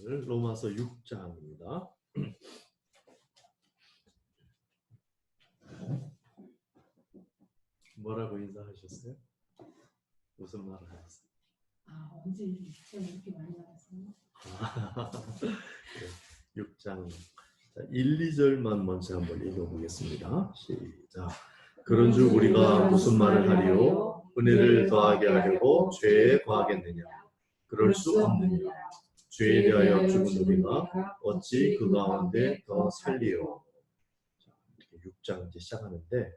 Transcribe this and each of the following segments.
오늘 로마서 6장입니다. 뭐라고 인사하셨어요? 무슨 말을 하셨어요? 언제 이렇게 많이 나왔어요? 6장 1, 2절만 먼저 한번 읽어보겠습니다. 시작. 그런즉 우리가 무슨 말을 하리요? 은혜를 더하게 하려고 죄에 거하겠느냐? 그럴 수 없느니라. 죄에 대하여 죽은 우리가 어찌 그 가운데 더 살리요? 이렇게 6장 이제 시작하는데,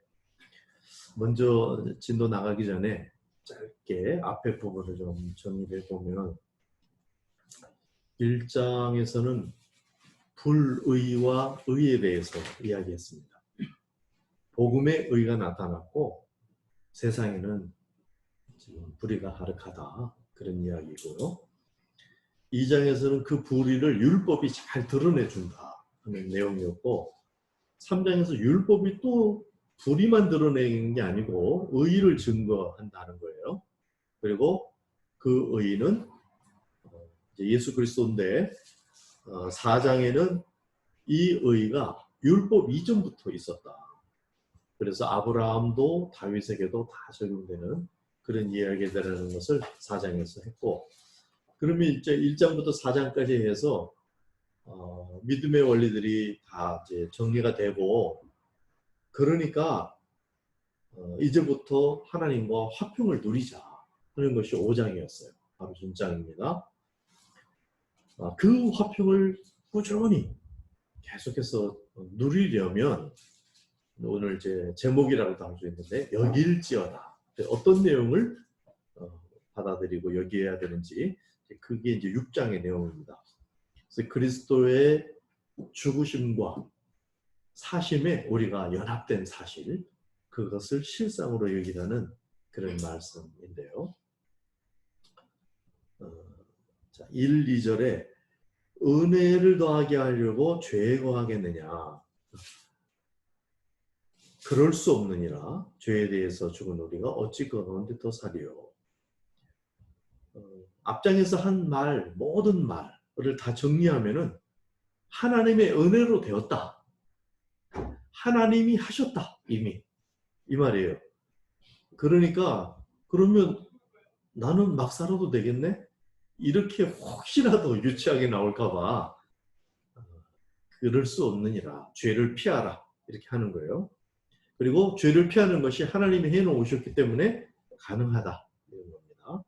먼저 진도 나가기 전에 짧게 앞에 부분을 좀 정리해 보면, 1장에서는 불의와 의에 대해서 이야기했습니다. 복음의 의가 나타났고 세상에는 지금 불의가 가득하다, 그런 이야기고요. 2장에서는 그 불의를 율법이 잘 드러내준다 하는 내용이었고, 3장에서 율법이 또 불의만 드러내는 게 아니고 의의를 증거한다는 거예요. 그리고 그 의의는 예수 그리스도인데, 4장에는 이 의의가 율법 이전부터 있었다. 그래서 아브라함도 다윗에게도 다 적용되는 그런 이야기들이라는 것을 4장에서 했고, 그러면 이제 1장부터 4장까지 해서 믿음의 원리들이 다 이제 정리가 되고, 그러니까 이제부터 하나님과 화평을 누리자 하는 것이 5장이었어요. 바로 준장입니다. 그 화평을 꾸준히 계속해서 누리려면, 오늘 이제 제목이라고도 할 수 있는데, 여길지어다. 어떤 내용을 받아들이고 여기해야 되는지, 그게 이제 6장의 내용입니다. 그래서 그리스도의 죽으심과 사심에 우리가 연합된 사실, 그것을 실상으로 여기라는 그런 말씀인데요. 1, 2절에 은혜를 더하게 하려고 죄에 거하겠느냐? 그럴 수 없느니라. 죄에 대해서 죽은 우리가 어찌 그 가운데 더 살이요? 앞장에서 한 말, 모든 말을 다 정리하면은 하나님의 은혜로 되었다. 하나님이 하셨다, 이미. 이 말이에요. 그러니까, 그러면 나는 막 살아도 되겠네? 이렇게 혹시라도 유치하게 나올까봐, 그럴 수 없느니라. 죄를 피하라. 이렇게 하는 거예요. 그리고 죄를 피하는 것이 하나님이 해놓으셨기 때문에 가능하다, 이런 겁니다.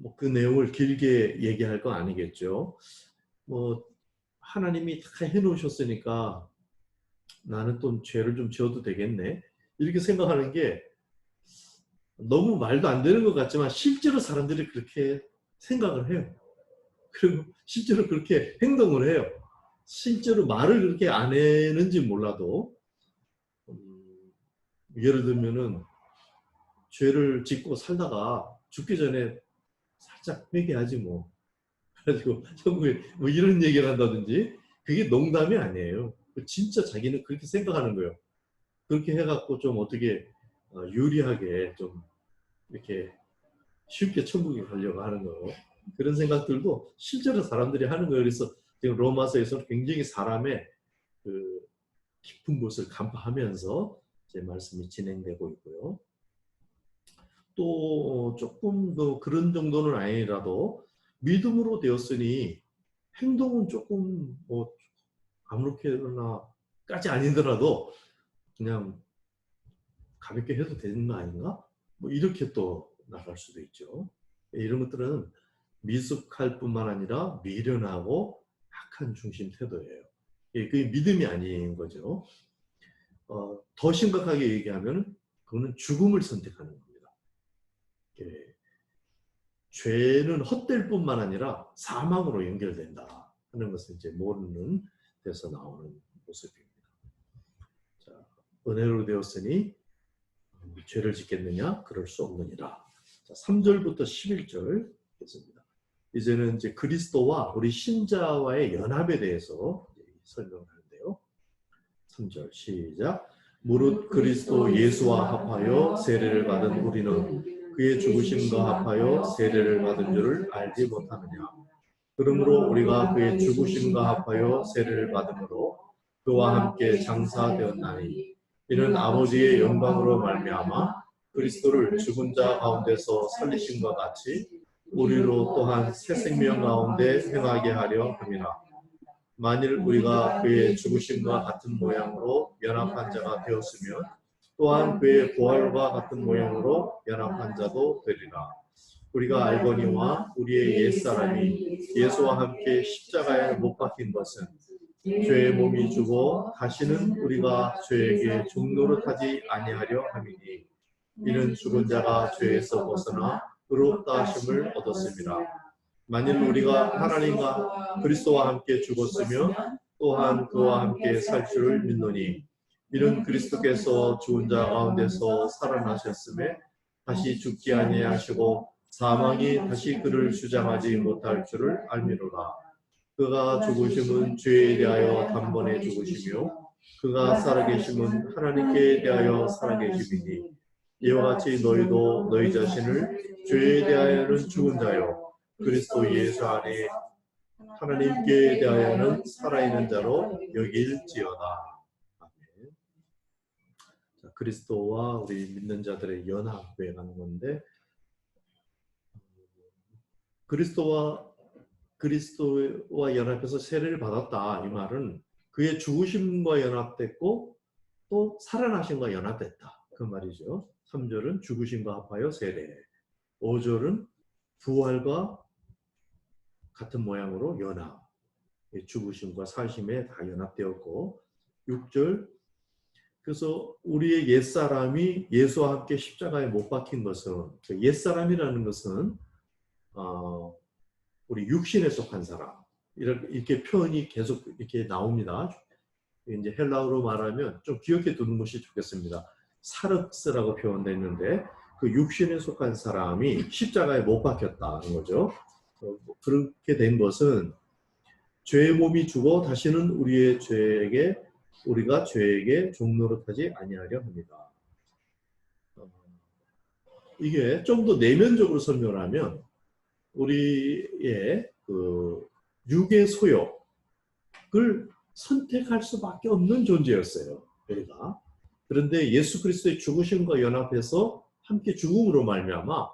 뭐 그 내용을 길게 얘기할 건 아니겠죠. 뭐 하나님이 다 해놓으셨으니까 나는 또 죄를 좀 지어도 되겠네, 이렇게 생각하는 게 너무 말도 안 되는 것 같지만, 실제로 사람들이 그렇게 생각을 해요. 그리고 실제로 그렇게 행동을 해요. 실제로 말을 그렇게 안 했는지 몰라도, 예를 들면은 죄를 짓고 살다가 죽기 전에 살짝 회개하지 뭐, 그래가지고 천국에 뭐 이런 얘기를 한다든지, 그게 농담이 아니에요. 진짜 자기는 그렇게 생각하는 거예요. 그렇게 해갖고 좀 어떻게 유리하게 좀 이렇게 쉽게 천국에 가려고 하는 거, 그런 생각들도 실제로 사람들이 하는 거예요. 그래서 지금 로마서에서는 굉장히 사람의 그 깊은 곳을 간파하면서 제 말씀이 진행되고 있고요. 또 조금 더 그런 정도는 아니라도 믿음으로 되었으니 행동은 조금 뭐 아무렇게나까지 아니더라도 그냥 가볍게 해도 되는 거 아닌가? 뭐 이렇게 또 나갈 수도 있죠. 이런 것들은 미숙할 뿐만 아니라 미련하고 약한 중심 태도예요. 그게 믿음이 아닌 거죠. 더 심각하게 얘기하면 그거는 죽음을 선택하는 겁니다. 죄는 헛될 뿐만 아니라 사망으로 연결된다 하는 것을 이제 모르는 데서 나오는 모습입니다. 자, 은혜로 되었으니 죄를 짓겠느냐? 그럴 수 없느니라. 자, 3절부터 11절 있습니다. 이제는 이제 그리스도와 우리 신자와의 연합에 대해서 설명을 하는데요. 3절 시작. 무릇 그리스도 예수와 합하여 세례를 받은 우리는 그의 죽으심과 합하여 세례를 받은 줄을 알지 못하느냐. 그러므로 우리가 그의 죽으심과 합하여 세례를 받음으로 그와 함께 장사되었나니 이는 아버지의 영광으로 말미암아 그리스도를 죽은 자 가운데서 살리심과 같이 우리로 또한 새 생명 가운데 행하게 하려 함이라. 만일 우리가 그의 죽으심과 같은 모양으로 연합한 자가 되었으면 또한 그의 부활과 같은 모양으로 연합한 자도 되리라. 우리가 알거니와 우리의 옛사람이 예수와 함께 십자가에 못 박힌 것은 죄의 몸이 주고 다시는 우리가 죄에게 종노릇하지 아니하려 함이니 이는 죽은 자가 죄에서 벗어나 의롭다 하심을 얻었습니다. 만일 우리가 하나님과 그리스도와 함께 죽었으면 또한 그와 함께 살 줄을 믿노니 이는 그리스도께서 죽은 자 가운데서 살아나셨음에 다시 죽지 아니하시고 사망이 다시 그를 주장하지 못할 줄을 알미로라. 그가 죽으심은 죄에 대하여 단번에 죽으시며 그가 살아계심은 하나님께 대하여 살아계심이니 이와 같이 너희도 너희 자신을 죄에 대하여는 죽은 자요 그리스도 예수 안에 하나님께 대하여는 살아있는 자로 여길지어다. 아멘. 자, 그리스도와 우리 믿는 자들의 연합에 가는 건데 그리스도와 연합해서 세례를 받았다. 이 말은 그의 죽으심과 연합됐고 또 살아나심과 연합됐다. 그 말이죠. 3절은 죽으심과 합하여 세례, 5절은 부활과 같은 모양으로 연합, 죽으심과 사심에 다 연합되었고 6절 그래서 우리의 옛사람이 예수와 함께 십자가에 못 박힌 것은 옛사람이라는 것은 우리 육신에 속한 사람 이렇게 표현이 계속 이렇게 나옵니다. 이제 헬라어로 말하면 좀 기억해 두는 것이 좋겠습니다. 사르스라고 표현되어 있는데 그 육신에 속한 사람이 십자가에 못 박혔다는 거죠. 그렇게 된 것은 죄의 몸이 죽어 다시는 우리가 죄에게 종노릇하지 아니하려 합니다. 이게 좀 더 내면적으로 설명을 하면 우리의 그 육의 소욕을 선택할 수밖에 없는 존재였어요. 우리가. 그런데 예수 그리스도의 죽으심과 연합해서 함께 죽음으로 말미암아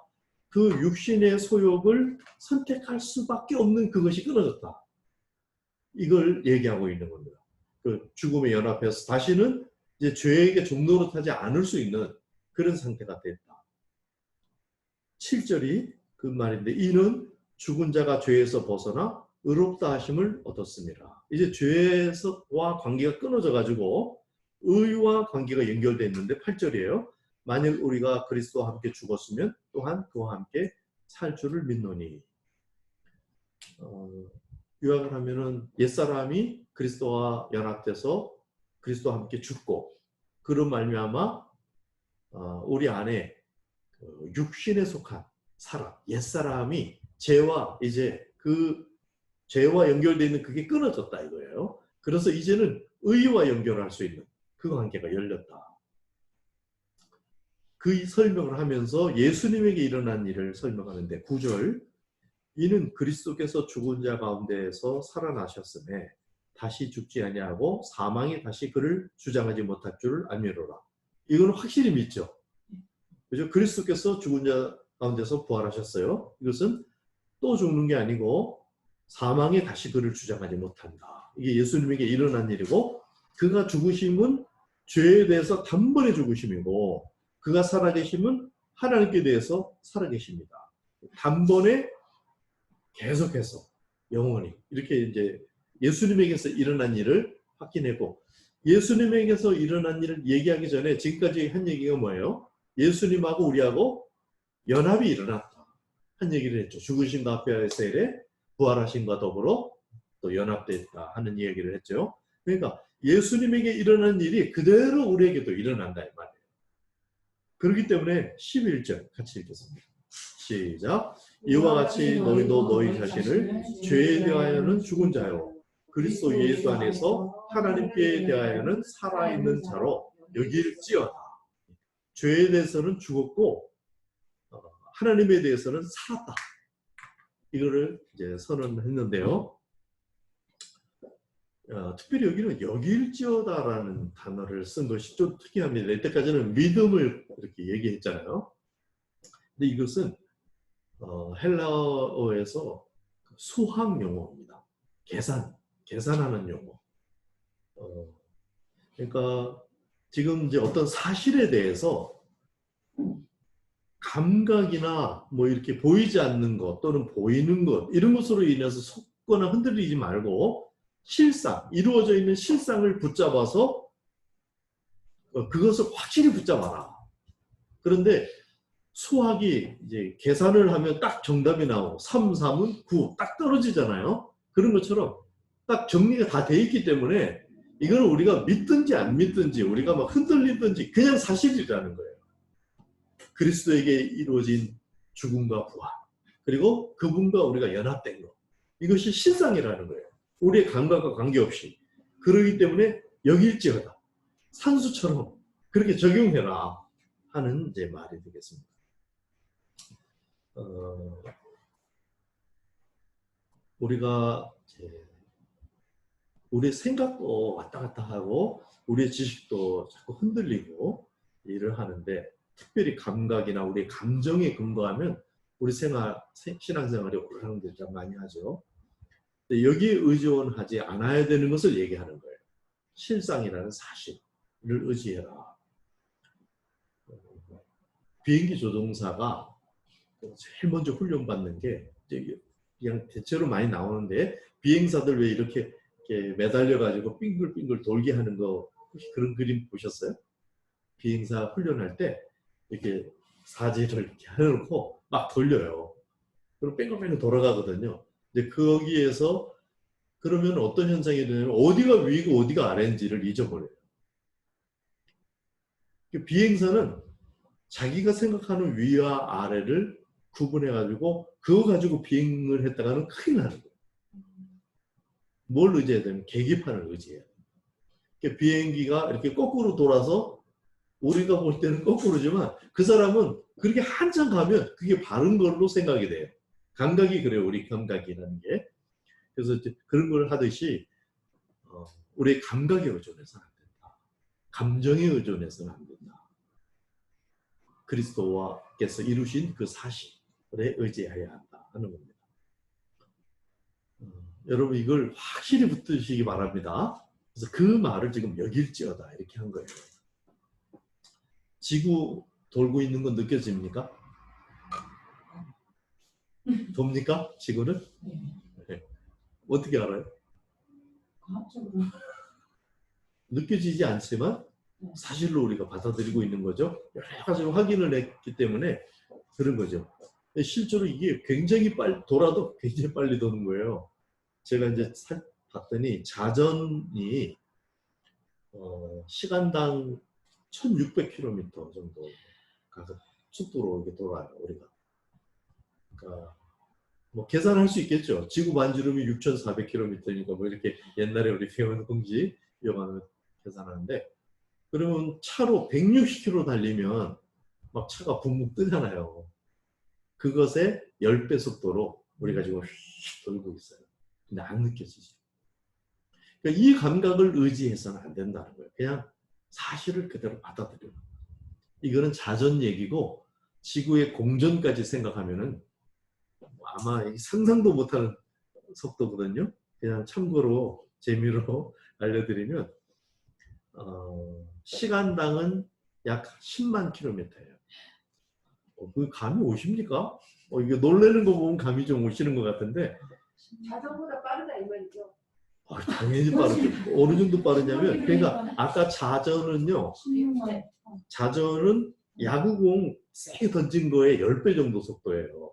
그 육신의 소욕을 선택할 수밖에 없는 그것이 끊어졌다. 이걸 얘기하고 있는 겁니다. 그 죽음에 연합해서 다시는 이제 죄에게 종노릇하지 않을 수 있는 그런 상태가 됐다. 7절이 그 말인데 이는 죽은 자가 죄에서 벗어나 의롭다 하심을 얻었습니다. 이제 죄와 관계가 끊어져 가지고 의와 관계가 연결되어 있는데 8절이에요. 만일 우리가 그리스도와 함께 죽었으면 또한 그와 함께 살 줄을 믿노니 요약을 하면은 옛사람이 그리스도와 연합돼서 그리스도와 함께 죽고 그런 말미암아 우리 안에 육신에 속한 사람, 옛사람이 죄와 연결되어 있는 그게 끊어졌다 이거예요. 그래서 이제는 의와 연결할 수 있는 그 관계가 열렸다. 그 설명을 하면서 예수님에게 일어난 일을 설명하는데 9절 이는 그리스도께서 죽은 자 가운데에서 살아나셨음에 다시 죽지 아니하고 사망이 다시 그를 주장하지 못할 줄을 알미로라. 이건 확실히 믿죠. 그죠? 그리스도께서 죽은 자 가운데서 부활하셨어요. 이것은 또 죽는 게 아니고 사망에 다시 그를 주장하지 못한다. 이게 예수님에게 일어난 일이고 그가 죽으심은 죄에 대해서 단번에 죽으심이고 그가 살아계심은 하나님께 대해서 살아계십니다. 단번에 계속해서 영원히 이렇게 이제 예수님에게서 일어난 일을 확인했고 예수님에게서 일어난 일을 얘기하기 전에 지금까지 한 얘기가 뭐예요? 예수님하고 우리하고 연합이 일어났다. 한 얘기를 했죠. 죽으심과 합하여 세례, 부활하심과 더불어 또 연합됐다 하는 얘기를 했죠. 그러니까 예수님에게 일어난 일이 그대로 우리에게도 일어난다 이 말이에요. 그렇기 때문에 11절 같이 읽겠습니다. 시작. 이와 같이 너희도 너희 자신을 죄에 대하여는 죽은 자요 그리스도 예수 안에서 하나님께 대하여는 살아있는 자로 여길지어다. 죄에 대해서는 죽었고 하나님에 대해서는 살았다. 이거를 이제 선언했는데요. 특별히 여기는 여길지어다라는 단어를 쓴 것이 좀 특이합니다. 이때까지는 믿음을 이렇게 얘기했잖아요. 근데 이것은 헬라어에서 수학 용어입니다. 계산하는 용어. 그러니까 지금 이제 어떤 사실에 대해서 감각이나 뭐 이렇게 보이지 않는 것 또는 보이는 것 이런 것으로 인해서 속거나 흔들리지 말고 실상, 이루어져 있는 실상을 붙잡아서 그것을 확실히 붙잡아라. 그런데 수학이 이제 계산을 하면 딱 정답이 나오고 3, 3은 9, 딱 떨어지잖아요. 그런 것처럼 딱 정리가 다 돼 있기 때문에 이거는 우리가 믿든지 안 믿든지 우리가 막 흔들리든지 그냥 사실이라는 거예요. 그리스도에게 이루어진 죽음과 부활, 그리고 그분과 우리가 연합된 것, 이것이 실상이라는 거예요. 우리의 감각과 관계없이. 그러기 때문에 여길지어다, 산수처럼 그렇게 적용해라 하는 이제 말이 되겠습니다. 우리가 이제 우리의 생각도 왔다 갔다 하고 우리의 지식도 자꾸 흔들리고 일을 하는데, 특별히 감각이나 우리의 감정에 근거하면 우리 신앙생활이 오르락내리락 많이 하죠. 근데 여기에 의존하지 않아야 되는 것을 얘기하는 거예요. 실상이라는 사실을 의지해라. 비행기 조종사가 제일 먼저 훈련받는 게 그냥 대체로 많이 나오는데, 비행사들 왜 이렇게 매달려가지고 빙글빙글 돌게 하는 거, 혹시 그런 그림 보셨어요? 비행사 훈련할 때 이렇게 사지를 이렇게 해놓고 막 돌려요. 그럼 뺑글뺑글 돌아가거든요. 근데 거기에서 그러면 어떤 현상이 되냐면 어디가 위고 어디가 아래인지를 잊어버려요. 비행사는 자기가 생각하는 위와 아래를 구분해가지고 그거 가지고 비행을 했다가는 큰일 나는 거예요. 뭘 의지해야 되면 계기판을 의지해야 돼요. 비행기가 이렇게 거꾸로 돌아서 우리가 볼 때는 거꾸로지만 그 사람은 그렇게 한참 가면 그게 바른 걸로 생각이 돼요. 감각이 그래요. 우리 감각이라는 게. 그래서 이제 그런 걸 하듯이 우리의 감각에 의존해서는 안 된다. 감정에 의존해서는 안 된다. 그리스도와께서 이루신 그 사실에 의지해야 한다 하는 겁니다. 여러분 이걸 확실히 붙드시기 바랍니다. 그래서 그 말을 지금 여길지어다 이렇게 한 거예요. 지구 돌고 있는 건 느껴집니까? 돕니까? 지구는? 네. 어떻게 알아요? 과학적으로. 느껴지지 않지만 사실로 우리가 받아들이고 있는 거죠. 여러 가지로 확인을 했기 때문에 그런 거죠. 실제로 이게 굉장히 빨리 돌아도 굉장히 빨리 도는 거예요. 제가 이제 봤더니 자전이 시간당 1600km 정도 가서 속도로 이렇게 돌아요, 우리가. 그러니까 뭐 계산할 수 있겠죠. 지구 반지름이 6400km니까 뭐 이렇게 옛날에 우리 배운 공지 이용하면 계산하는데, 그러면 차로 160km 달리면 막 차가 붕붕 뜨잖아요. 그것의 10배 속도로 우리가 지금 휙 돌고 있어요. 근데 안 느껴지죠. 그러니까 이 감각을 의지해서는 안 된다는 거예요. 그냥 사실을 그대로 받아들여요. 이거는 자전 얘기고 지구의 공전까지 생각하면은 아마 상상도 못하는 속도거든요. 그냥 참고로 재미로 알려드리면 시간당은 약 10만 킬로미터예요. 그 감이 오십니까? 이게 놀라는 거 보면 감이 좀 오시는 것 같은데. 자전보다 빠르다 이 말이죠. 당연히 빠르죠. 어느 정도 빠르냐면, 그러니까 아까 자전은 야구공 세게 던진 거에 10배 정도 속도예요.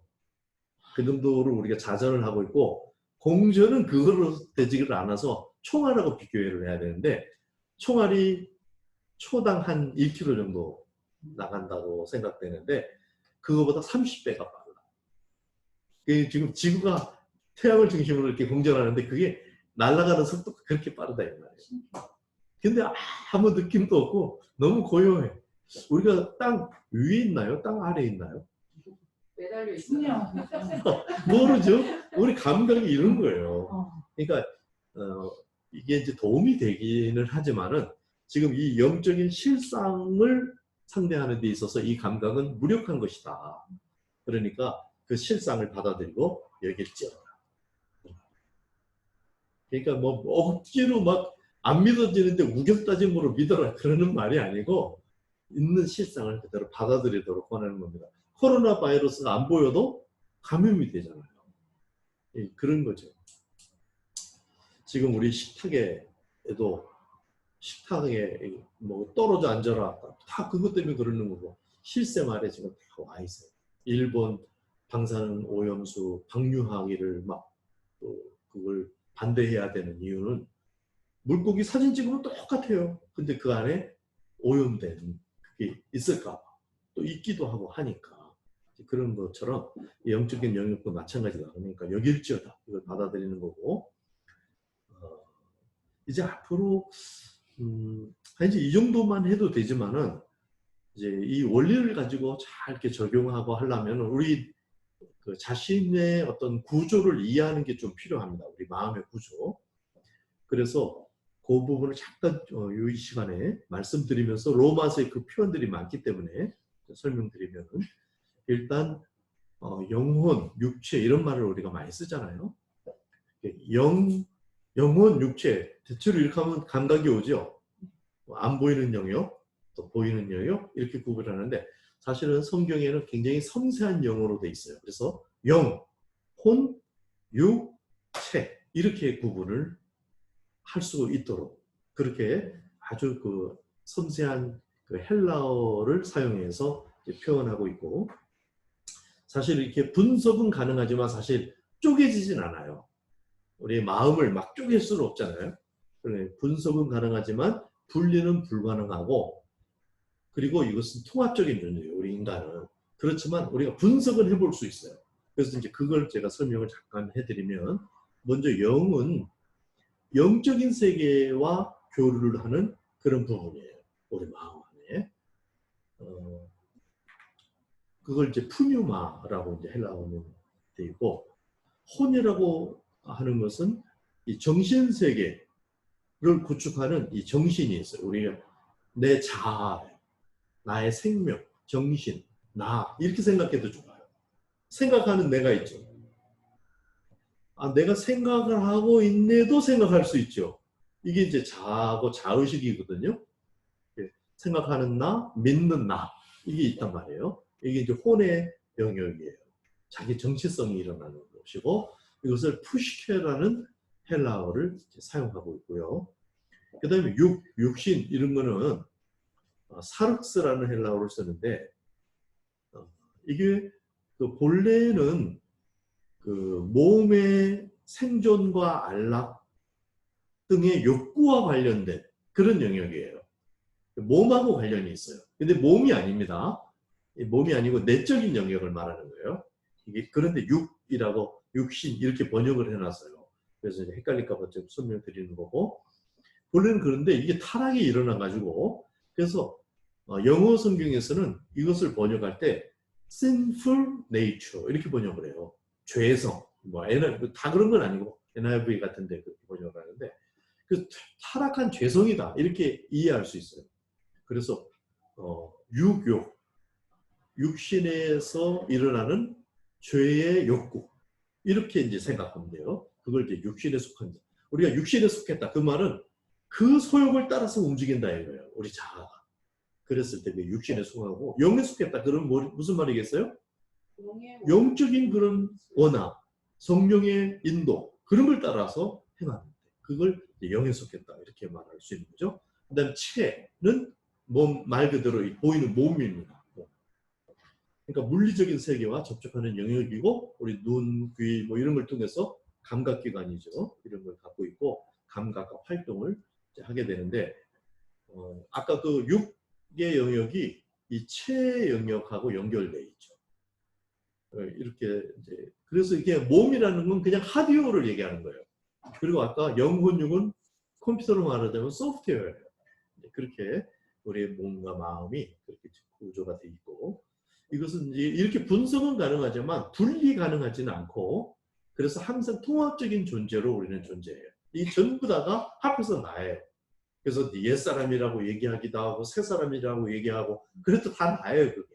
그 정도로 우리가 자전을 하고 있고, 공전은 그걸로 되지를 않아서 총알하고 비교를 해야 되는데, 총알이 초당 한 1km 정도 나간다고 생각되는데 그거보다 30배가 빨라. 지금 지구가 태양을 중심으로 이렇게 공전하는데 그게 날아가는 속도가 그렇게 빠르다 이 말이에요. 근데 아무 느낌도 없고 너무 고요해. 우리가 땅 위에 있나요? 땅 아래에 있나요? 매달려 있어. 중요한 모르죠? 우리 감각이 이런 거예요. 그러니까 이게 이제 도움이 되기는 하지만은 지금 이 영적인 실상을 상대하는 데 있어서 이 감각은 무력한 것이다. 그러니까 그 실상을 받아들이고 여길 찌어라. 그러니까 뭐 억지로 막 안 믿어지는데 우격다짐으로 믿어라 그러는 말이 아니고 있는 실상을 그대로 받아들이도록 권하는 겁니다. 코로나 바이러스가 안 보여도 감염이 되잖아요. 그런 거죠. 지금 우리 식탁에도 식탁에 뭐 떨어져 앉아라 다 그것 때문에 그러는 거고 실세 말에 지금 다 와 있어요. 일본 방사능 오염수 방류하기를 막 또 그걸 반대해야 되는 이유는 물고기 사진 찍으면 똑같아요. 근데 그 안에 오염된 그게 있을까 봐 또 있기도 하고 하니까 그런 것처럼 영적인 영역도 마찬가지다. 그러니까 여길지어다 이걸 받아들이는 거고 이제 앞으로 이제 이 정도만 해도 되지만은 이제 이 원리를 가지고 잘 이렇게 적용하고 하려면 우리 그 자신의 어떤 구조를 이해하는 게 좀 필요합니다. 우리 마음의 구조. 그래서 그 부분을 잠깐 이 시간에 말씀드리면서 로마서의 그 표현들이 많기 때문에 설명드리면 일단 영혼, 육체 이런 말을 우리가 많이 쓰잖아요. 영혼, 육체 대체로 이렇게 하면 감각이 오죠. 안 보이는 영역, 또 보이는 영역 이렇게 구분하는데 사실은 성경에는 굉장히 섬세한 영어로 돼 있어요. 그래서 영, 혼, 육, 체 이렇게 구분을 할 수 있도록 그렇게 아주 그 섬세한 그 헬라어를 사용해서 표현하고 있고 사실 이렇게 분석은 가능하지만 사실 쪼개지진 않아요. 우리의 마음을 막 쪼갤 수는 없잖아요. 분석은 가능하지만 분리는 불가능하고 그리고 이것은 통합적인 존재예요. 우리 인간은. 그렇지만 우리가 분석은 해볼 수 있어요. 그래서 이제 그걸 제가 설명을 잠깐 해드리면 먼저 영은 영적인 세계와 교류를 하는 그런 부분이에요. 우리 마음 안에. 그걸 이제 푸뉴마라고 이제 헬라어는 되어 있고 혼이라고 하는 것은 이 정신 세계를 구축하는 이 정신이 있어요. 우리가 내 자아, 나의 생명, 정신, 나 이렇게 생각해도 좋아요. 생각하는 내가 있죠. 내가 생각을 하고 있네도 생각할 수 있죠. 이게 이제 자아고 자의식이거든요. 생각하는 나, 믿는 나 이게 있단 말이에요. 이게 이제 혼의 영역이에요. 자기 정체성이 일어나는 것이고 이것을 푸시케라는 헬라어를 사용하고 있고요. 그 다음에 육신 이런 거는 사륵스라는 헬라어를 쓰는데 이게 그 본래는 그 몸의 생존과 안락 등의 욕구와 관련된 그런 영역이에요. 몸하고 관련이 있어요. 근데 몸이 아닙니다. 몸이 아니고 내적인 영역을 말하는 거예요. 이게 그런데 육이라고 육신 이렇게 번역을 해놨어요. 그래서 이제 헷갈릴까봐 좀 설명드리는 거고 본래는 그런데 이게 타락이 일어나가지고 그래서 영어 성경에서는 이것을 번역할 때 sinful nature 이렇게 번역을 해요. 죄성 뭐 다 그런 건 아니고 NIV 같은데 그렇게 번역을 하는데 그 타락한 죄성이다 이렇게 이해할 수 있어요. 그래서 육신에서 일어나는 죄의 욕구 이렇게 이제 생각하면 돼요. 그걸 이제 육신에 속한 자. 우리가 육신에 속했다. 그 말은 그 소욕을 따라서 움직인다 이거예요. 우리 자아가. 그랬을 때 육신에 속하고 영에 속했다. 그럼 무슨 말이겠어요? 영적인 그런 원함, 성령의 인도 그런 걸 따라서 행하는 데 그걸 영에 속했다 이렇게 말할 수 있는 거죠. 그다음 체는 몸 말 그대로 보이는 몸입니다. 그러니까 물리적인 세계와 접촉하는 영역이고 우리 눈, 귀 뭐 이런 걸 통해서 감각기관이죠. 이런 걸 갖고 있고 감각과 활동을 하게 되는데 아까 그 육의 영역이 이 체 영역하고 연결돼 있죠. 이렇게 이제 그래서 이게 몸이라는 건 그냥 하드웨어를 얘기하는 거예요. 그리고 아까 영혼, 육은 컴퓨터로 말하자면 소프트웨어예요. 그렇게 우리의 몸과 마음이 그렇게 구조가 돼 있고 이것은 이제 이렇게 분석은 가능하지만 분리 가능하지는 않고, 그래서 항상 통합적인 존재로 우리는 존재해요. 이 전부 다가 합해서 나예요. 그래서 옛사람이라고 얘기하기도 하고 새사람이라고 얘기하고 그래도 다 나예요, 그게.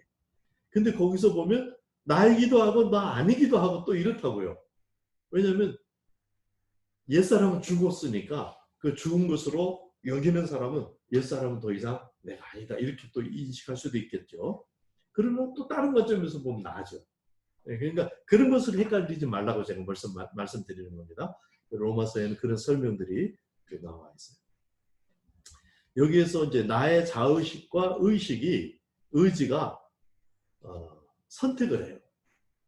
근데 거기서 보면 나이기도 하고 나 아니기도 하고 또 이렇다고요. 왜냐하면 옛사람은 죽었으니까 그 죽은 것으로 여기는 사람은 옛사람은 더 이상 내가 아니다 이렇게 또 인식할 수도 있겠죠. 그러나 또 다른 관점에서 보면 나죠. 그러니까 그런 것을 헷갈리지 말라고 제가 말씀드리는 겁니다. 로마서에는 그런 설명들이 나와 있어요. 여기에서 이제 나의 자의식과 의지가 선택을 해요.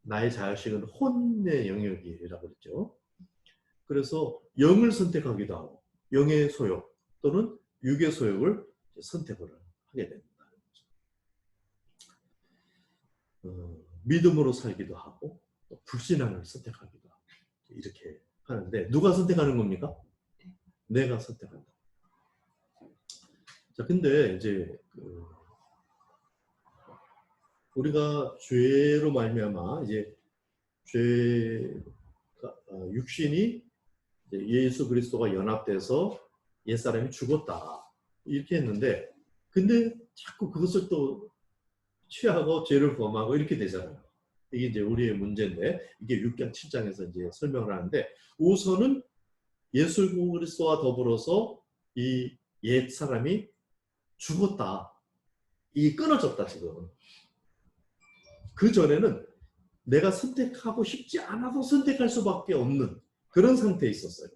나의 자의식은 혼의 영역이라고 그랬죠. 그래서 영을 선택하기도 하고 영의 소욕 또는 육의 소욕을 선택을 하게 됩니다. 믿음으로 살기도 하고 불신앙을 선택하기도 하고 이렇게 하는데 누가 선택하는 겁니까? 내가 선택한다. 자, 근데 이제 우리가 죄로 말미암아 이제 육신이 예수 그리스도가 연합돼서 옛사람이 죽었다 이렇게 했는데, 근데 자꾸 그것을 또 취하고 죄를 범하고 이렇게 되잖아요. 이게 이제 우리의 문제인데, 이게 6장 7장에서 이제 설명을 하는데, 우선은 예수 그리스도와 더불어서 이 옛사람이 죽었다. 이 끊어졌다 지금. 그 전에는 내가 선택하고 싶지 않아도 선택할 수밖에 없는 그런 상태에 있었어요.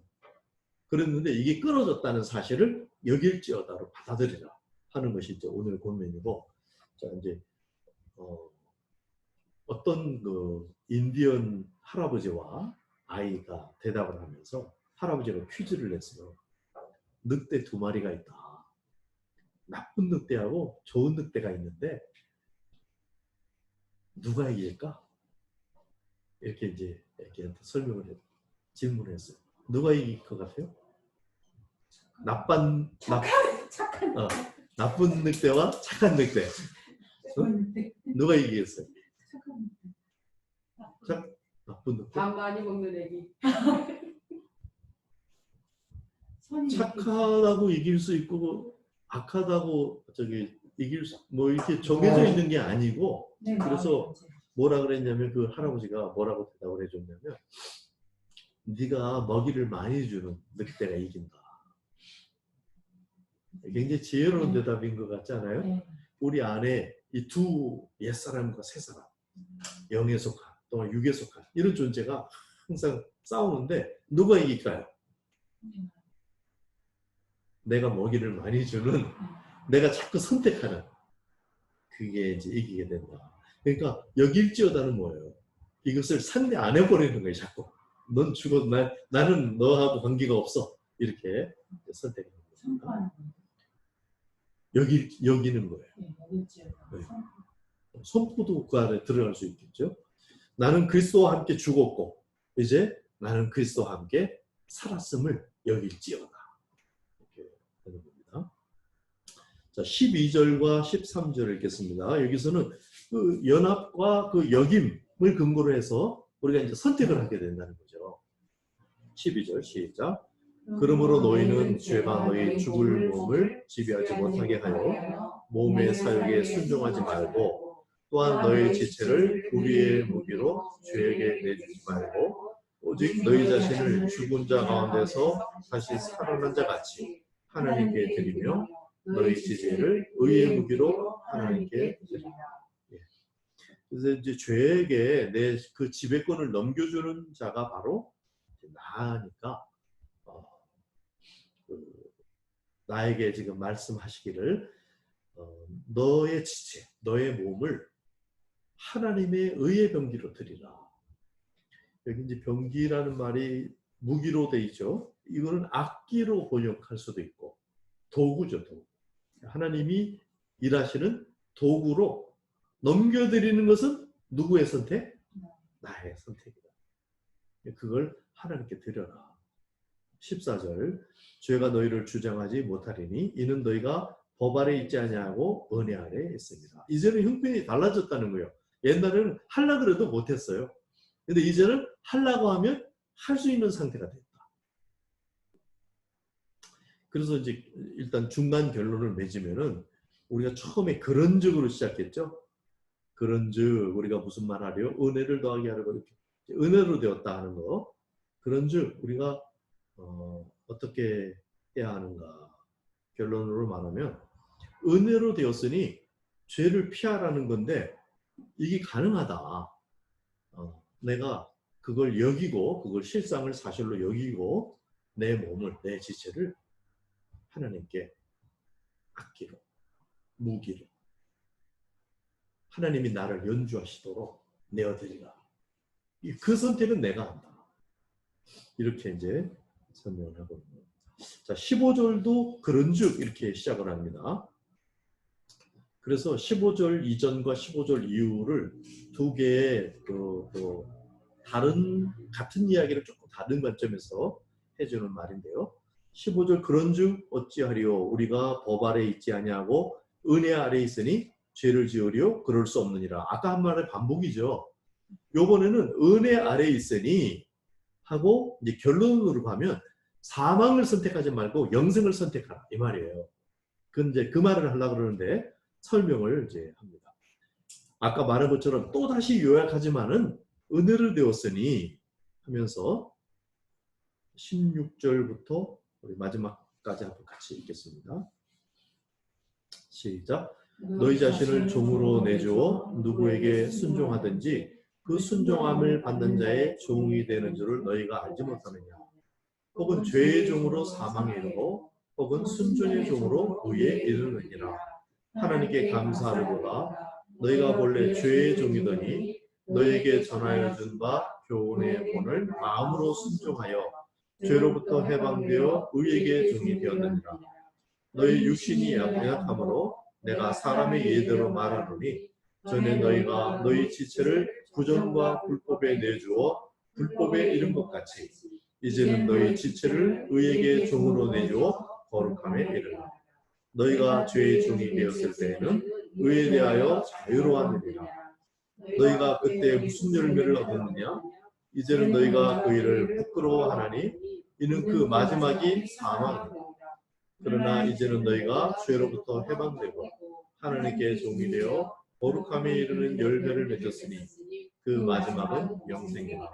그랬는데 이게 끊어졌다는 사실을 여길지어다로 받아들이라 하는 것이 이제 오늘 본문이고, 자 이제 어떤 그 인디언 할아버지와 아이가 대답을 하면서 할아버지가 퀴즈를 냈어요. 늑대 2마리가 있다. 나쁜 늑대하고 좋은 늑대가 있는데 누가 이길까? 이렇게 이제 애기한테 설명을 했어요. 질문을 했어요. 누가 이길 것 같아요? 나쁜 늑대와 착한 늑대. 누가 이기겠어요? 나쁜 늑대. 밥 많이 먹는 애기. 착하다고 이길 수 있고 악하다고 이길 수, 뭐 이렇게 정해져 있는 게 아니고, 그래서 뭐라 그랬냐면 그 할아버지가 뭐라고 대답을 해줬냐면, 네가 먹이를 많이 주는 늑대가 이긴다. 굉장히 지혜로운 대답인 것 같지 않아요? 우리 안에 이 두 옛사람과 새사람, 영에 속한 또는 육에 속한 이런 존재가 항상 싸우는데 누가 이길까요? 내가 먹이를 많이 주는, 내가 자꾸 선택하는 그게 이제 이기게 된다. 그러니까 여길지어다는 뭐예요? 이것을 상대 안 해버리는 거예요. 자꾸 넌 죽어, 나는 너하고 관계가 없어 이렇게 선택하는 거예요. 여기는 거예요. 네. 선포도 그 안에 들어갈 수 있겠죠. 나는 그리스도와 함께 죽었고 이제 나는 그리스도와 함께 살았음을 여길지어다. 이렇게 되는 겁니다. 자, 12절과 13절을 읽겠습니다. 여기서는 그 연합과 그 여김을 근거로 해서 우리가 이제 선택을 하게 된다는 거죠. 12절 시작. 그러므로 너희는 죄가 너희 죽을 몸을 지배하지 못하게 하여 몸의 사욕에 순종하지 말고, 또한 너희 지체를 불의의 무기로 죄에게 내주지 말고, 오직 너희 자신을 죽은 자 가운데서 다시 살아난 자 같이 하나님께 드리며 너희 지체를 의의 무기로 하나님께 드리라. 그래서 이제 죄에게 내 그 지배권을 넘겨주는 자가 바로 나니까 나에게 지금 말씀하시기를 너의 지체, 너의 몸을 하나님의 의의 병기로 드리라. 여기 이제 병기라는 말이 무기로 돼 있죠. 이거는 악기로 번역할 수도 있고 도구죠, 도구. 하나님이 일하시는 도구로 넘겨드리는 것은 누구의 선택? 나의 선택이다. 그걸 하나님께 드려라. 14절 죄가 너희를 주장하지 못하리니 이는 너희가 법 아래 있지 아니하고 은혜 아래 있습니다. 이제는 형편이 달라졌다는 거예요. 옛날에는 하려고 그래도 못했어요. 근데 이제는 하려고 하면 할 수 있는 상태가 됐다. 그래서 이제 일단 중간 결론을 맺으면은 우리가 처음에 그런즉으로 시작했죠. 그런즉 우리가 무슨 말 하려? 은혜를 더하게 하려고 이렇게 은혜로 되었다 하는 거. 그런즉 우리가 어떻게 해야 하는가? 결론으로 말하면 은혜로 되었으니 죄를 피하라는 건데 이게 가능하다. 내가 그걸 여기고 그걸 실상을 사실로 여기고 내 몸을 내 지체를 하나님께 아끼로 무기로 하나님이 나를 연주하시도록 내어드리라. 그 선택은 내가 한다. 이렇게 이제 설명을 하고 있는 거예요. 자, 15절도 그런즉 이렇게 시작을 합니다. 그래서 15절 이전과 15절 이후를 두 개의 다른 같은 이야기를 조금 다른 관점에서 해주는 말인데요. 15절 그런즉 어찌하리요 우리가 법 아래 있지 아니하고 은혜 아래 있으니 죄를 지으려 그럴 수 없느니라. 아까 한 말의 반복이죠. 요번에는 은혜 아래 있으니 하고 이제 결론으로 가면 사망을 선택하지 말고 영생을 선택하라 이 말이에요. 근데 그 말을 하려고 그러는데 설명을 이제 합니다. 아까 말한 것처럼 또 다시 요약하지만은 은혜를 되었으니 하면서 16절부터 우리 마지막까지 한번 같이 읽겠습니다. 시작. 너희 자신을 종으로 내주어 누구에게 순종하든지 그 순종함을 받는 자의 종이 되는 줄을 너희가 알지 못하느냐. 혹은 죄의 종으로 사망에 이르고 혹은 순종의 종으로 의에 이르느니라. 하나님께 감사하노라. 너희가 본래 죄의 종이더니 너희에게 전하여 준 바 교훈의 본을 마음으로 순종하여 죄로부터 해방되어 의에게 종이 되었느니라. 너희 육신이 연약함으로 내가 사람의 예대로 말하노니 전에 너희가 너희 지체를 부정과 불법에 내주어 불법에 이른 것 같이 이제는 너희 지체를 의에게 종으로 내주어 거룩함에 이르라. 너희가 죄의 종이 되었을 때에는 의에 대하여 자유로웠느니라. 너희가 그때 무슨 열매를 얻었느냐? 이제는 너희가 그 일을 부끄러워하나니 이는 그 마지막이 사망이다. 그러나 이제는 너희가 죄로부터 해방되고 하나님께 종이 되어 거룩함에 이르는 열매를 맺었으니 그 마지막은 영생이라.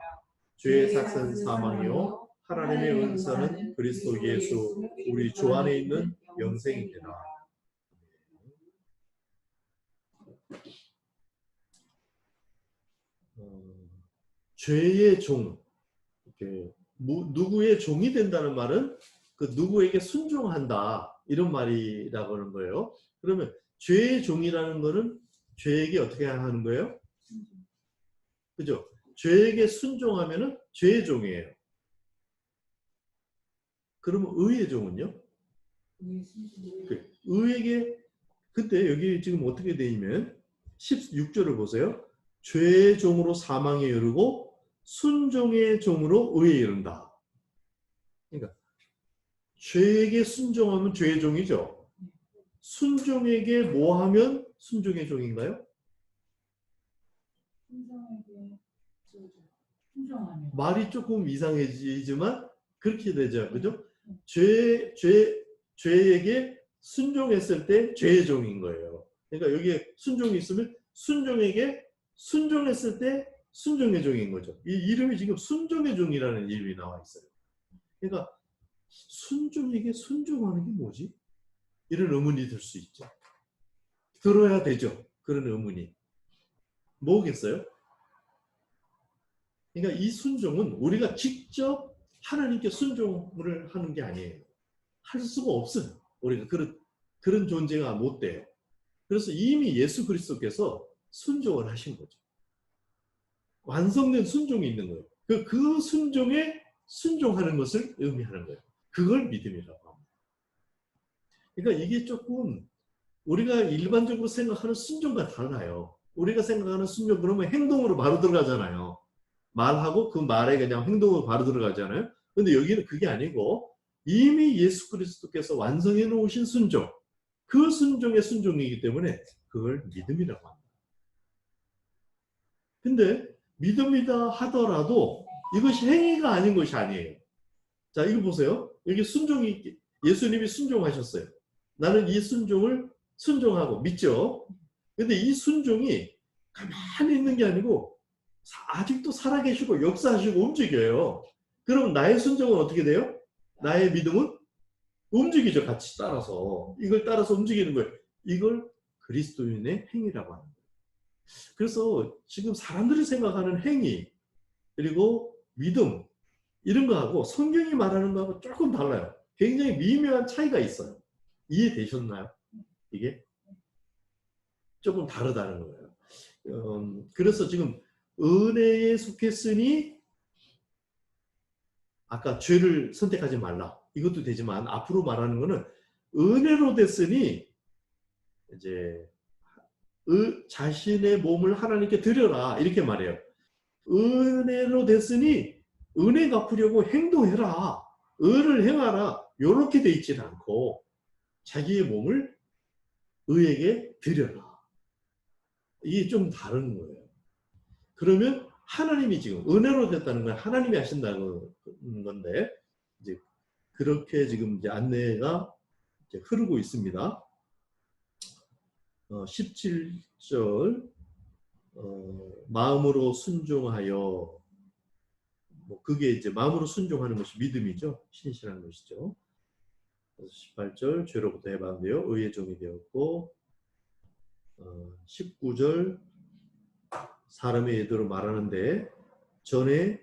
죄의 삭은 사망이요 하나님의 은사는 그리스도 예수 우리 주 안에 있는 영생이니라. 죄의 종, 누구의 종이 된다는 말은 그 누구에게 순종한다 이런 말이라고 하는 거예요. 그러면 죄의 종이라는 거는 죄에게 어떻게 하는 거예요? 그죠? 죄에게 순종하면은 죄의 종이에요. 그러면 의의 종은요? 의에게 그때 여기 지금 어떻게 되냐면 16절을 보세요. 죄의 종으로 사망에 이르고 순종의 종으로 의에 이른다. 그러니까 죄에게 순종하면 죄의 종이죠. 순종에게 뭐 하면 순종의 종인가요? 말이 조금 이상해지지만 그렇게 되죠. 그죠? 죄에게 순종했을 때 죄의 종인 거예요. 그러니까 여기에 순종이 있으면 순종에게 순종했을 때 순종의 종인 거죠. 이 이름이 지금 순종의 종이라는 이름이 나와 있어요. 그러니까 순종에게 순종하는 게 뭐지? 이런 의문이 들 수 있죠. 들어야 되죠. 그런 의문이. 뭐겠어요? 그러니까 이 순종은 우리가 직접 하나님께 순종을 하는 게 아니에요. 할 수가 없어요. 우리가 그런 존재가 못 돼요. 그래서 이미 예수 그리스도께서 순종을 하신 거죠. 완성된 순종이 있는 거예요. 그 순종에 순종하는 것을 의미하는 거예요. 그걸 믿음이라고 합니다. 그러니까 이게 조금 우리가 일반적으로 생각하는 순종과 달라요. 우리가 생각하는 순종 그러면 행동으로 바로 들어가잖아요. 말하고 그 말에 그냥 행동으로 바로 들어가잖아요. 근데 여기는 그게 아니고 이미 예수 그리스도께서 완성해 놓으신 순종, 그 순종의 순종이기 때문에 그걸 믿음이라고 합니다. 근데 믿음이다 하더라도 이것이 행위가 아닌 것이 아니에요. 자, 이거 보세요. 여기 순종이, 예수님이 순종하셨어요. 나는 이 순종을 순종하고 믿죠. 근데 이 순종이 가만히 있는 게 아니고 아직도 살아계시고 역사하시고 움직여요. 그럼 나의 순종은 어떻게 돼요? 나의 믿음은 움직이죠. 같이 따라서. 이걸 따라서 움직이는 거예요. 이걸 그리스도인의 행위라고 하는 거예요. 그래서 지금 사람들이 생각하는 행위 그리고 믿음 이런 거하고 성경이 말하는 거하고 조금 달라요. 굉장히 미묘한 차이가 있어요. 이해되셨나요? 이게 조금 다르다는 거예요. 그래서 지금 은혜에 속했으니 아까 죄를 선택하지 말라 이것도 되지만 앞으로 말하는 거는 은혜로 됐으니 이제 자신의 몸을 하나님께 드려라 이렇게 말해요. 은혜로 됐으니 은혜 갚으려고 행동해라. 의를 행하라. 이렇게 돼 있지는 않고 자기의 몸을 의에게 드려라. 이게 좀 다른 거예요. 그러면 하나님이 지금 은혜로 됐다는 건 하나님이 하신다는 건데 이제 그렇게 지금 이제 안내가 이제 흐르고 있습니다. 17절 마음으로 순종하여 뭐 그게 이제 마음으로 순종하는 것이 믿음이죠. 신실한 것이죠. 18절 죄로부터 해방되어 의의 종이 되었고 19절 사람의 예대로 말하는데 전에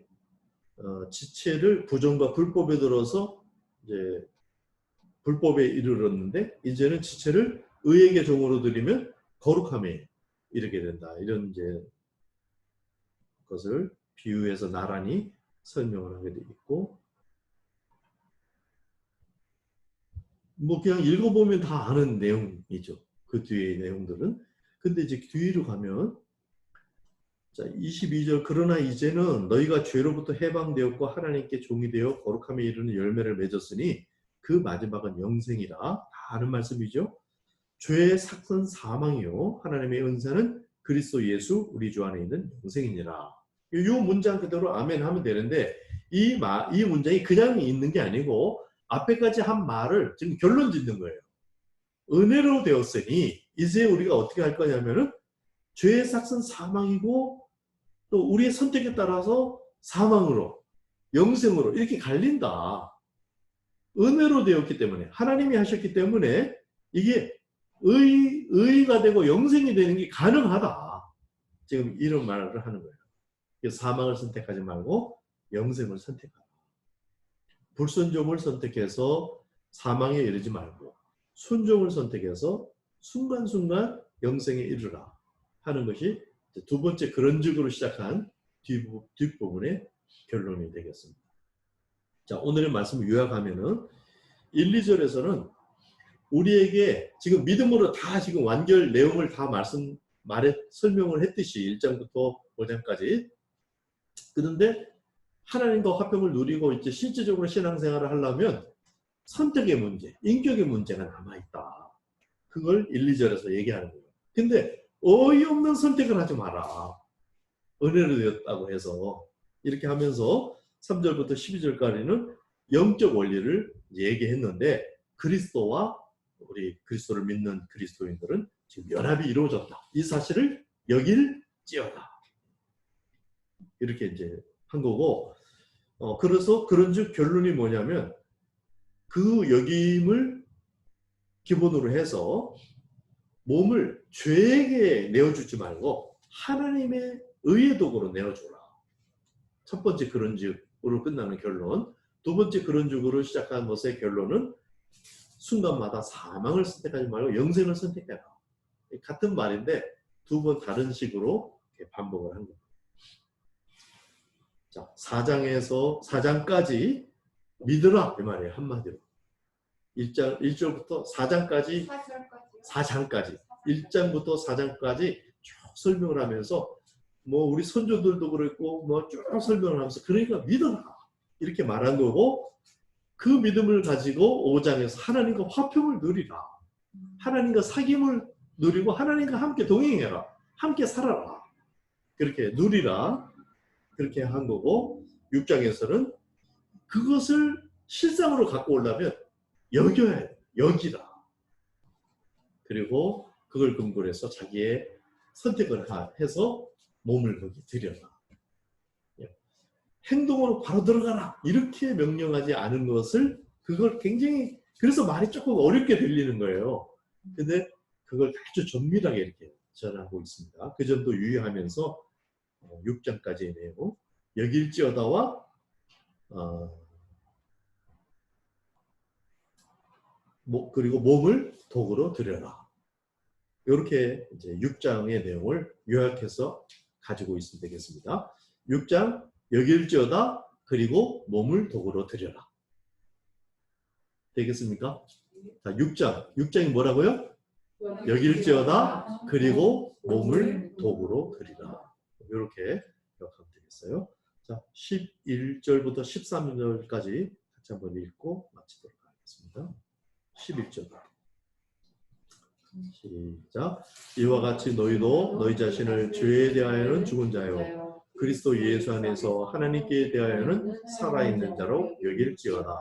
지체를 부정과 불법에 들어서 이제 불법에 이르렀는데 이제는 지체를 의에게 종으로 드리면 거룩함에 이르게 된다. 이런 이제 것을 비유해서 나란히 설명을 하게 돼 있고 뭐 그냥 읽어보면 다 아는 내용이죠. 그 뒤의 내용들은. 근데 이제 뒤로 가면 자 22절 그러나 이제는 너희가 죄로부터 해방되었고 하나님께 종이 되어 거룩함에 이르는 열매를 맺었으니 그 마지막은 영생이라. 다 아는 말씀이죠. 죄의 삭은 사망이요 하나님의 은사는 그리스도 예수 우리 주 안에 있는 영생이니라. 이 문장 그대로 아멘 하면 되는데 이 문장이 그냥 있는 게 아니고 앞에까지 한 말을 지금 결론 짓는 거예요. 은혜로 되었으니 이제 우리가 어떻게 할 거냐면은 죄의 삭은 사망이고 또 우리의 선택에 따라서 사망으로 영생으로 이렇게 갈린다. 은혜로 되었기 때문에 하나님이 하셨기 때문에 이게 의가 되고 영생이 되는 게 가능하다. 지금 이런 말을 하는 거예요. 사망을 선택하지 말고 영생을 선택하라. 불순종을 선택해서 사망에 이르지 말고 순종을 선택해서 순간순간 영생에 이르라 하는 것이 두 번째 그런즉으로 시작한 뒷부분의 결론이 되겠습니다. 자, 오늘의 말씀을 요약하면은 1, 2절에서는 우리에게 지금 믿음으로 다 지금 완결 내용을 다 설명을 했듯이 1장부터 5장까지. 그런데 하나님과 화평을 누리고 이제 실질적으로 신앙생활을 하려면 선택의 문제, 인격의 문제가 남아있다. 그걸 1, 2절에서 얘기하는 거예요. 근데 어이없는 선택을 하지 마라. 은혜로 되었다고 해서 이렇게 하면서 3절부터 12절까지는 영적 원리를 얘기했는데 그리스도와 우리 그리스도를 믿는 그리스도인들은 지금 연합이 이루어졌다. 이 사실을 여길지어다. 이렇게 이제 한 거고 그래서 그런즉 결론이 뭐냐면 그 여김을 기본으로 해서 몸을 죄에게 내어주지 말고 하나님의 의의 도구로 내어줘라. 첫 번째 그런즉으로 끝나는 결론. 두 번째 그런즉으로 시작한 것의 결론은 순간마다 사망을 선택하지 말고 영생을 선택해라. 같은 말인데 두 번 다른 식으로 반복을 한 겁니다. 자, 4장까지 믿으라 이 말이에요. 한마디로 1절부터 4장까지 1장부터 4장까지 쭉 설명을 하면서 뭐 우리 선조들도 그랬고 뭐 쭉 설명을 하면서 그러니까 믿어라 이렇게 말한 거고 그 믿음을 가지고 5장에서 하나님과 화평을 누리라. 하나님과 사귐을 누리고 하나님과 함께 동행해라. 함께 살아라. 그렇게 누리라 그렇게 한 거고 6장에서는 그것을 실상으로 갖고 오려면 여겨야 돼. 여기라. 그리고 그걸 근거로 해서 자기의 선택을 해서 몸을 거기 들여라. 행동으로 바로 들어가라. 이렇게 명령하지 않은 것을 그걸 굉장히 그래서 말이 조금 어렵게 들리는 거예요. 근데 그걸 아주 정밀하게 이렇게 전하고 있습니다. 그 점도 유의하면서 6장까지의 내용 여길지어다와 그리고 몸을 도구로 들여라. 이렇게 이제 6장의 내용을 요약해서 가지고 있으면 되겠습니다. 6장 여길지어다 그리고 몸을 도구로 들여라. 되겠습니까? 자, 6장이 뭐라고요? 여길지어다 그리고 몸을 도구로 들이라. 이렇게 요약하면 되겠어요. 자, 11절부터 13절까지 같이 한번 읽고 마치도록 하겠습니다. 11절. 시작. 이와 같이 너희도 너희 자신을 죄에 대하여는 죽은 자요 그리스도 예수 안에서 하나님께 대하여는 살아있는 자로 여길지어다.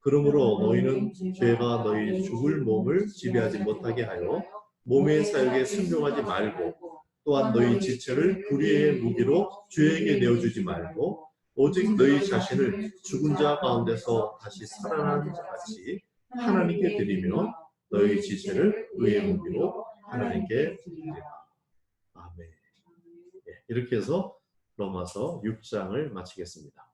그러므로 너희는 죄가 너희 죽을 몸을 지배하지 못하게 하여 몸의 사역에 순종하지 말고 또한 너희 지체를 불의의 무기로 죄에게 내어주지 말고 오직 너희 자신을 죽은 자 가운데서 다시 살아난 자같이 하나님께 드리며 너희 지체를 의의 무기로 하나님께 드리라. 아멘. 이렇게 해서 로마서 6장을 마치겠습니다.